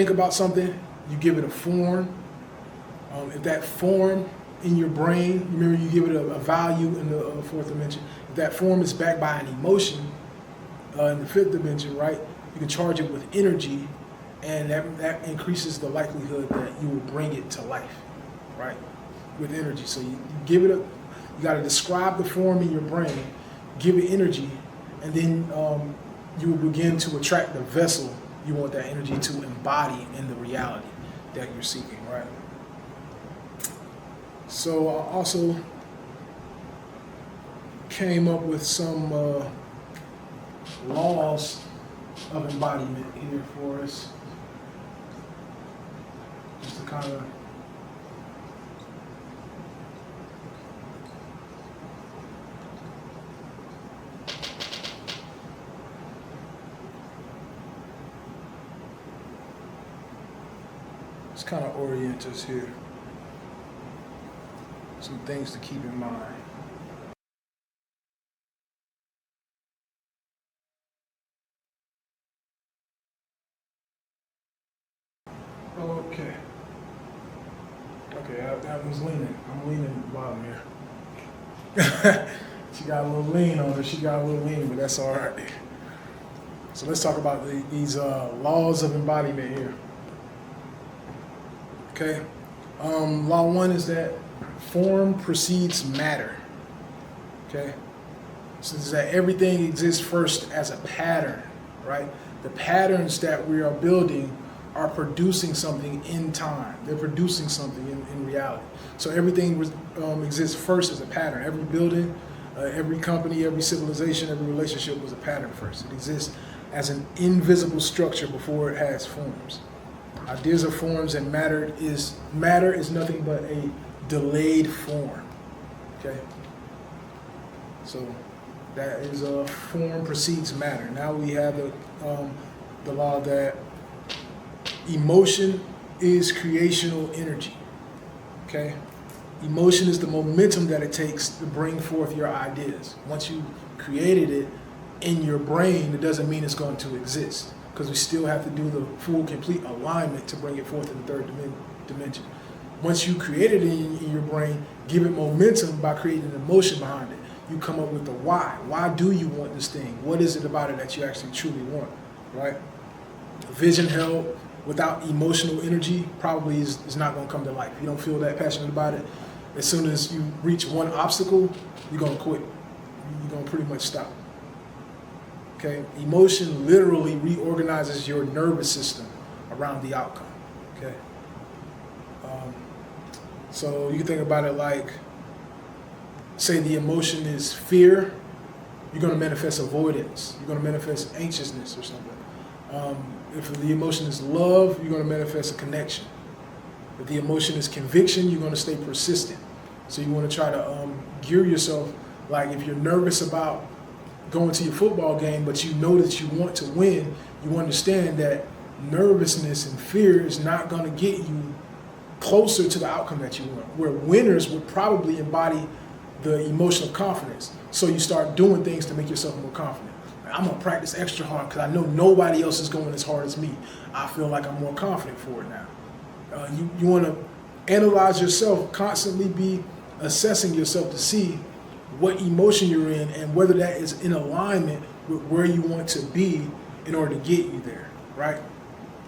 think about something, you give it a form. If that form in your brain, remember you give it a value in the fourth dimension. If that form is backed by an emotion in the fifth dimension, right, you can charge it with energy, and that increases the likelihood that you will bring it to life, right, with energy. So you give it you got to describe the form in your brain, give it energy, and then you will begin to attract the vessel you want that energy to embody in the reality that you're seeking, right? So I also came up with some laws of embodiment here for us, just to kind of orient us here. Some things to keep in mind. Okay, I was leaning. I'm leaning at the bottom here. She got a little lean on her. She got a little lean, but that's all right. So let's talk about these laws of embodiment here. Okay, law one is that form precedes matter. Okay, so it's that everything exists first as a pattern, right? The patterns that we are building are producing something in time. They're producing something in reality. So everything exists first as a pattern. Every building, every company, every civilization, every relationship was a pattern first. It exists as an invisible structure before it has forms. Ideas are forms, and matter is nothing but a delayed form. Okay? So that is form precedes matter. Now we have the law that emotion is creational energy. Okay? Emotion is the momentum that it takes to bring forth your ideas. Once you created it in your brain, it doesn't mean it's going to exist, because we still have to do the full, complete alignment to bring it forth in the third dimension. Once you create it in your brain, give it momentum by creating an emotion behind it. You come up with the why. Why do you want this thing? What is it about it that you actually truly want, right? A vision held without emotional energy probably is not going to come to life. You don't feel that passionate about it. As soon as you reach one obstacle, you're going to quit. You're going to pretty much stop. Okay, emotion literally reorganizes your nervous system around the outcome. Okay, so you can think about it like, say the emotion is fear, you're going to manifest avoidance. You're going to manifest anxiousness or something. If the emotion is love, you're going to manifest a connection. If the emotion is conviction, you're going to stay persistent. So you want to try to gear yourself, like if you're nervous about going to your football game, but you know that you want to win, you understand that nervousness and fear is not going to get you closer to the outcome that you want. Where winners would probably embody the emotional confidence. So you start doing things to make yourself more confident. I'm going to practice extra hard because I know nobody else is going as hard as me. I feel like I'm more confident for it now. You want to analyze yourself, constantly be assessing yourself to see what emotion you're in and whether that is in alignment with where you want to be in order to get you there, right?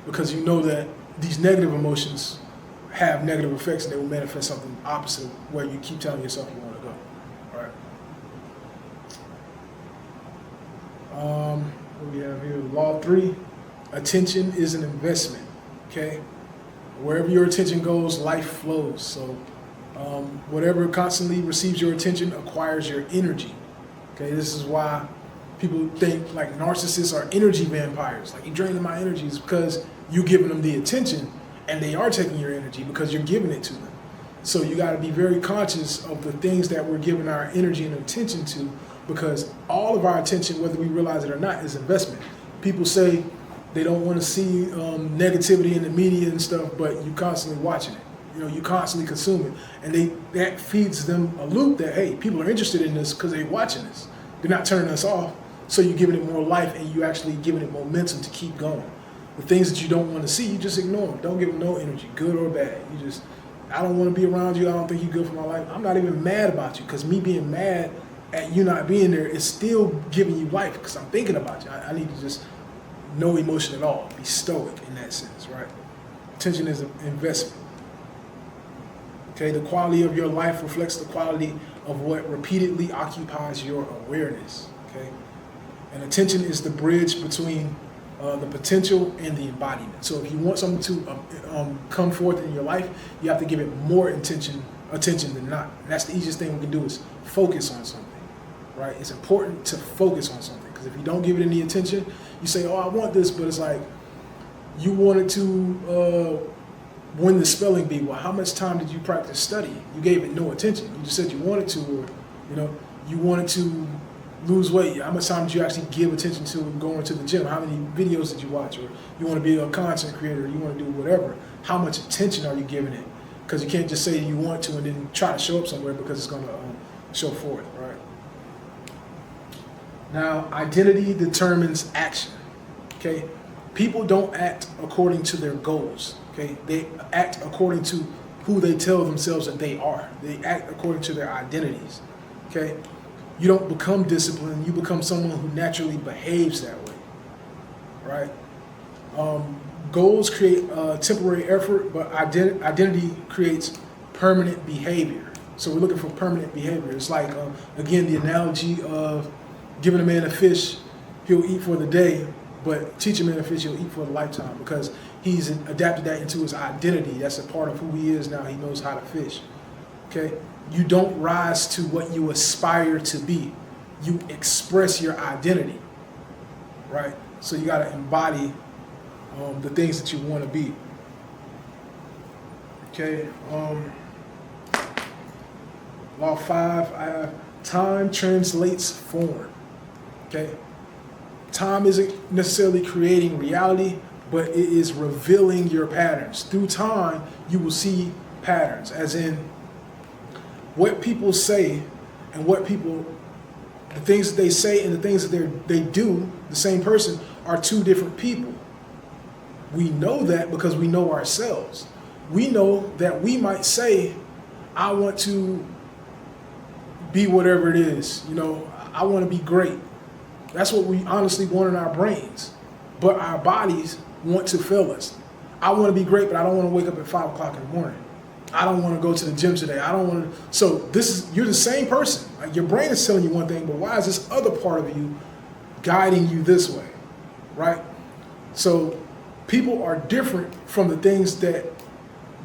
Because you know that these negative emotions have negative effects and they will manifest something opposite of where you keep telling yourself you want to go, right? What do we have here? Law 3, attention is an investment, okay? Wherever your attention goes, life flows. So whatever constantly receives your attention acquires your energy. Okay, this is why people think like narcissists are energy vampires. Like, you're draining my energy is because you're giving them the attention, and they are taking your energy because you're giving it to them. So you got to be very conscious of the things that we're giving our energy and attention to, because all of our attention, whether we realize it or not, is investment. People say they don't want to see negativity in the media and stuff, but you're constantly watching it. You know, you constantly consume it, and that feeds them a loop that, hey, people are interested in this because they're watching this. They're not turning us off, so you're giving it more life, and you're actually giving it momentum to keep going. The things that you don't want to see, you just ignore them. Don't give them no energy, good or bad. I don't want to be around you. I don't think you're good for my life. I'm not even mad about you, because me being mad at you not being there is still giving you life, because I'm thinking about you. I need to just no emotion at all. Be stoic in that sense, right? Attention is an investment. Okay, the quality of your life reflects the quality of what repeatedly occupies your awareness. Okay, and attention is the bridge between the potential and the embodiment. So if you want something to come forth in your life, you have to give it more attention than not. And that's the easiest thing we can do, is focus on something, right? It's important to focus on something, because if you don't give it any attention, you say, oh, I want this, but it's like you wanted to win the spelling bee. Well, how much time did you practice studying? You gave it no attention. You just said you wanted to, or you wanted to lose weight. How much time did you actually give attention to going to the gym? How many videos did you watch? Or you want to be a content creator, you want to do whatever. How much attention are you giving it? Because you can't just say you want to and then try to show up somewhere, because it's going to show forth, right? Now, identity determines action, okay? People don't act according to their goals, okay? They act according to who they tell themselves that they are. They act according to their identities, okay? You don't become disciplined, you become someone who naturally behaves that way, right? Goals create temporary effort, but identity creates permanent behavior. So we're looking for permanent behavior. It's like, again, the analogy of giving a man a fish, he'll eat for the day, but teach a man a fish, he'll eat for a lifetime, because he's adapted that into his identity. That's a part of who he is now. He knows how to fish, okay? You don't rise to what you aspire to be. You express your identity, right? So you got to embody the things that you want to be. Okay. Law 5, I have time translates form. Okay. Time isn't necessarily creating reality, but it is revealing your patterns. Through time, you will see patterns, as in what people say and the things that they say and the things that they do, the same person, are two different people. We know that because we know ourselves. We know that we might say, I want to be whatever it is, I want to be great. That's what we honestly want in our brains. But our bodies want to fail us. I want to be great, but I don't want to wake up at 5 o'clock in the morning. I don't want to go to the gym today. I don't want to. So you're the same person. Like, your brain is telling you one thing, but why is this other part of you guiding you this way, right? So people are different from the things that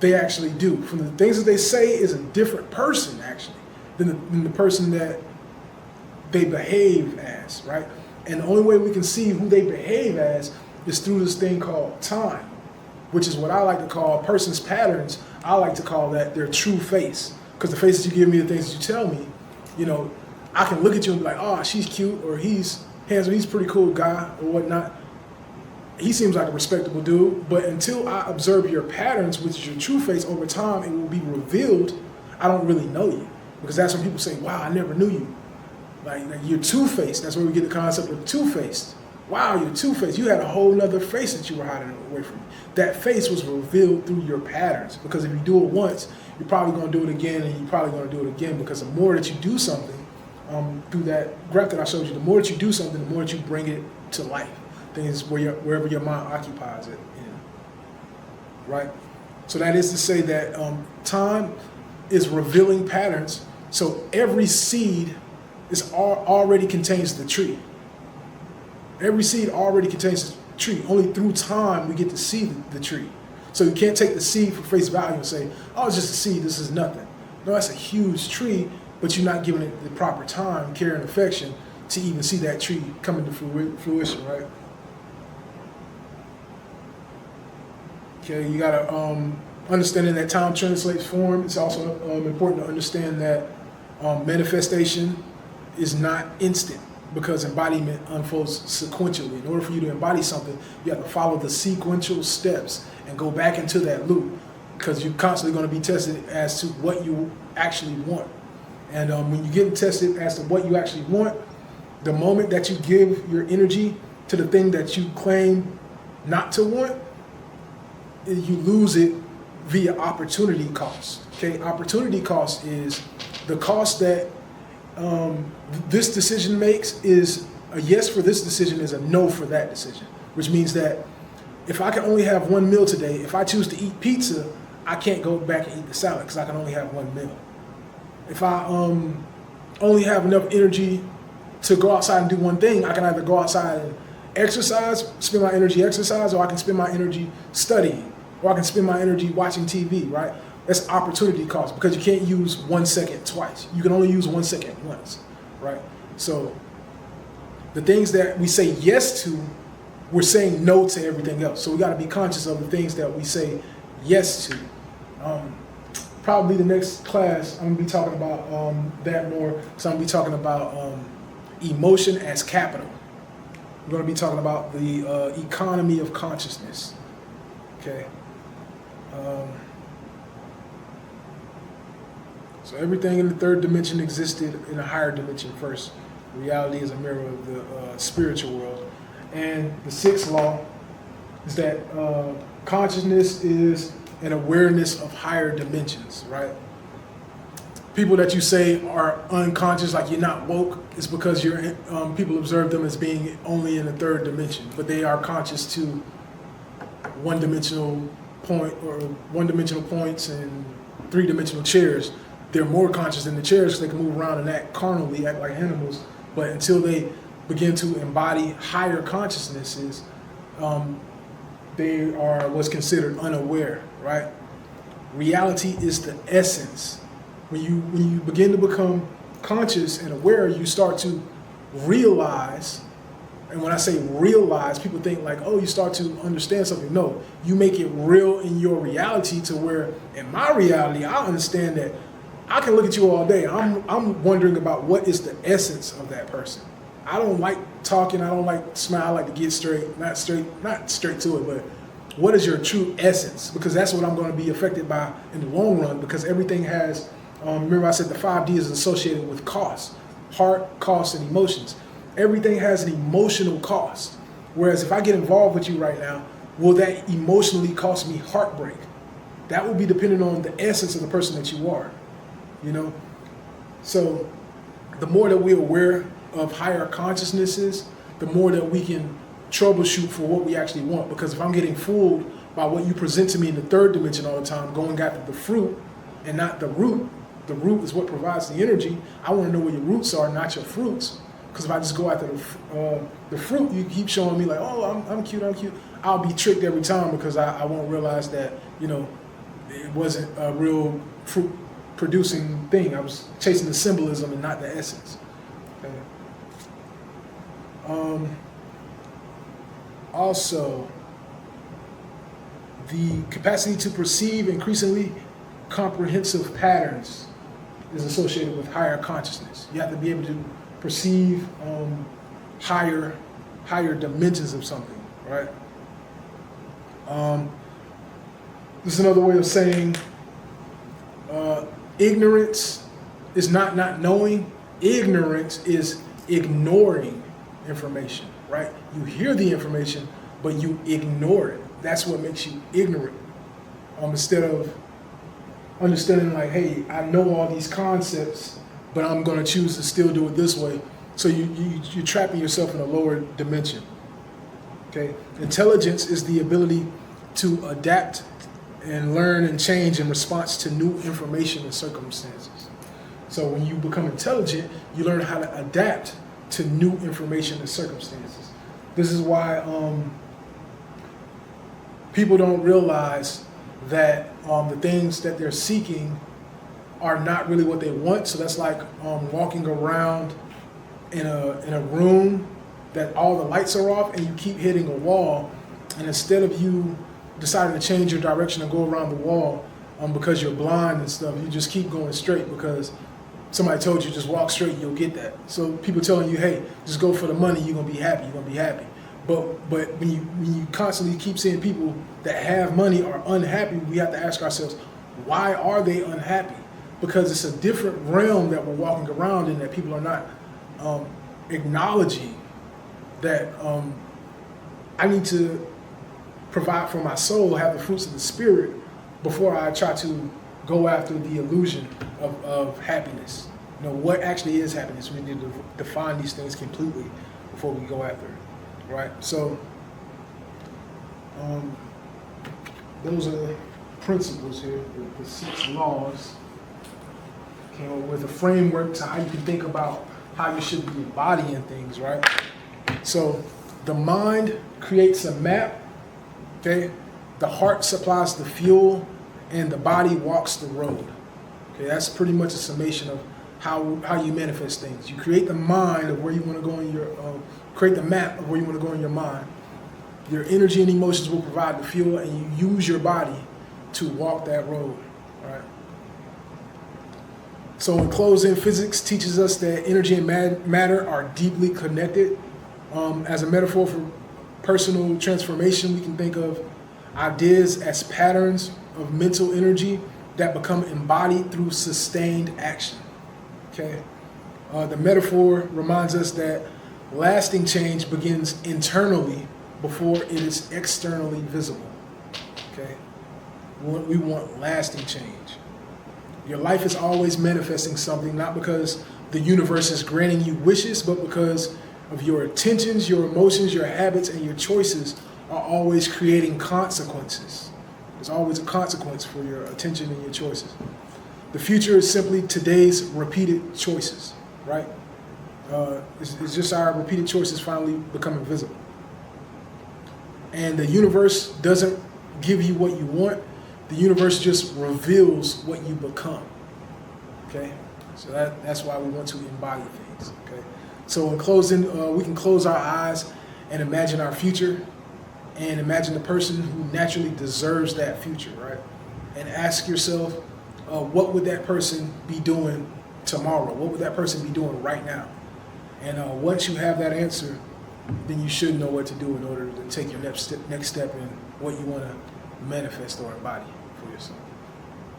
they actually do. From the things that they say is a different person, actually, than the person that they behave as, right? And the only way we can see who they behave as is through this thing called time, which is what I like to call a person's patterns. I like to call that their true face. Because the faces you give me, the things that you tell me, I can look at you and be like, oh, she's cute, or he's handsome, he's a pretty cool guy, or whatnot. He seems like a respectable dude. But until I observe your patterns, which is your true face, over time, it will be revealed, I don't really know you. Because that's when people say, wow, I never knew you. Like you're two-faced. That's where we get the concept of two-faced. Wow, you're two-faced. You had a whole nother face that you were hiding away from. That face was revealed through your patterns. Because if you do it once, you're probably going to do it again, and you're probably going to do it again. Because the more that you do something, through that graph that I showed you, the more that you do something, the more that you bring it to life. Things wherever your mind occupies it, right? So that is to say that time is revealing patterns. So every seed already contains the tree. Every seed already contains the tree. Only through time we get to see the tree. So you can't take the seed for face value and say, oh, it's just a seed, this is nothing. No, that's a huge tree, but you're not giving it the proper time, care, and affection to even see that tree come into fruition, right? Okay, you gotta understanding that time translates form. It's also important to understand that manifestation is not instant, because embodiment unfolds sequentially. In order for you to embody something, you have to follow the sequential steps and go back into that loop, because you're constantly going to be tested as to what you actually want. And when you get tested as to what you actually want, the moment that you give your energy to the thing that you claim not to want, you lose it via opportunity cost. Okay, opportunity cost is the cost that this decision makes is a yes for this decision is a no for that decision, which means that if I can only have one meal today, if I choose to eat pizza, I can't go back and eat the salad because I can only have one meal. If I only have enough energy to go outside and do one thing, I can either go outside and exercise, spend my energy exercise, or I can spend my energy studying, or I can spend my energy watching TV, right? That's opportunity cost because you can't use 1 second twice. You can only use 1 second once, right? So the things that we say yes to, we're saying no to everything else. So we got to be conscious of the things that we say yes to. Probably the next class, I'm going to be talking about that more. So I'm going to be talking about emotion as capital. We're going to be talking about the economy of consciousness. Okay. So everything in the third dimension existed in a higher dimension first. Reality is a mirror of the spiritual world. And the sixth law is that consciousness is an awareness of higher dimensions, right? People that you say are unconscious, like you're not woke, is because you're people observe them as being only in the third dimension, but they are conscious to one-dimensional points and three-dimensional chairs. They're more conscious than the chairs because they can move around and act carnally, act like animals. But until they begin to embody higher consciousnesses, they are what's considered unaware, right? Reality is the essence. When you begin to become conscious and aware, you start to realize. And when I say realize, people think like, oh, you start to understand something. No, you make it real in your reality to where in my reality, I understand that I can look at you all day. I'm wondering about what is the essence of that person. I don't like talking. I don't like to smile. I like to get not straight to it, but what is your true essence? Because that's what I'm going to be affected by in the long run, because everything has, remember I said the 5D is associated with cost, heart, cost, and emotions. Everything has an emotional cost. Whereas if I get involved with you right now, will that emotionally cost me heartbreak? That will be dependent on the essence of the person that you are, you know? So the more that we're aware of higher consciousnesses, the more that we can troubleshoot for what we actually want. Because if I'm getting fooled by what you present to me in the third dimension all the time, going after the fruit and not the root is what provides the energy. I want to know where your roots are, not your fruits. Because if I just go after the fruit, you keep showing me like, oh, I'm cute, I'll be tricked every time because I won't realize that, you know, it wasn't a real fruit producing thing. I was chasing the symbolism and not the essence. Okay. Also, the capacity to perceive increasingly comprehensive patterns is associated with higher consciousness. You have to be able to perceive higher dimensions of something, right? This is another way of saying ignorance is not knowing. Ignorance is ignoring information, right? You hear the information, but you ignore it. That's what makes you ignorant. Instead of understanding like, hey, I know all these concepts, but I'm going to choose to still do it this way. So you're trapping yourself in a lower dimension. Okay. Intelligence is the ability to adapt and learn and change in response to new information and circumstances. So when you become intelligent, you learn how to adapt to new information and circumstances. This is why people don't realize that the things that they're seeking are not really what they want. So that's like walking around in a room that all the lights are off and you keep hitting a wall, and instead of you deciding to change your direction and go around the wall because you're blind and stuff, you just keep going straight because somebody told you just walk straight, you'll get that. So people telling you, hey, just go for the money, you're gonna be happy. But when you constantly keep seeing people that have money are unhappy, we have to ask ourselves, why are they unhappy? Because it's a different realm that we're walking around in that people are not acknowledging that I need to provide for my soul, have the fruits of the Spirit, before I try to go after the illusion of happiness. What actually is happiness? We need to define these things completely before we go after it, right? So those are the principles here, the 6 laws. Came up with a framework to how you can think about how you should be embodying things, right? So the mind creates a map, okay? The heart supplies the fuel, and the body walks the road. Okay, that's pretty much a summation of how you manifest things. You create the mind of where you want to go in your, create the map of where you want to go in your mind. Your energy and emotions will provide the fuel, and you use your body to walk that road, right? So in closing, physics teaches us that energy and matter are deeply connected. As a metaphor for personal transformation, we can think of ideas as patterns of mental energy that become embodied through sustained action. Okay? The metaphor reminds us that lasting change begins internally before it is externally visible. Okay? We want lasting change. Your life is always manifesting something, not because the universe is granting you wishes, but because of your intentions, your emotions, your habits, and your choices are always creating consequences. There's always a consequence for your attention and your choices. The future is simply today's repeated choices, right? It's just our repeated choices finally becoming visible. And the universe doesn't give you what you want. The universe just reveals what you become, okay? So that's why we want to embody things, okay? So in closing, we can close our eyes and imagine our future and imagine the person who naturally deserves that future, right? And ask yourself, what would that person be doing tomorrow? What would that person be doing right now? And once you have that answer, then you should know what to do in order to take your next step in what you want to manifest or embody for yourself.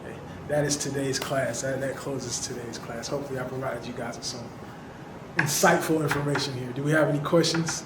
Okay. That is today's class. That closes today's class. Hopefully I provided you guys with some insightful information here. Do we have any questions?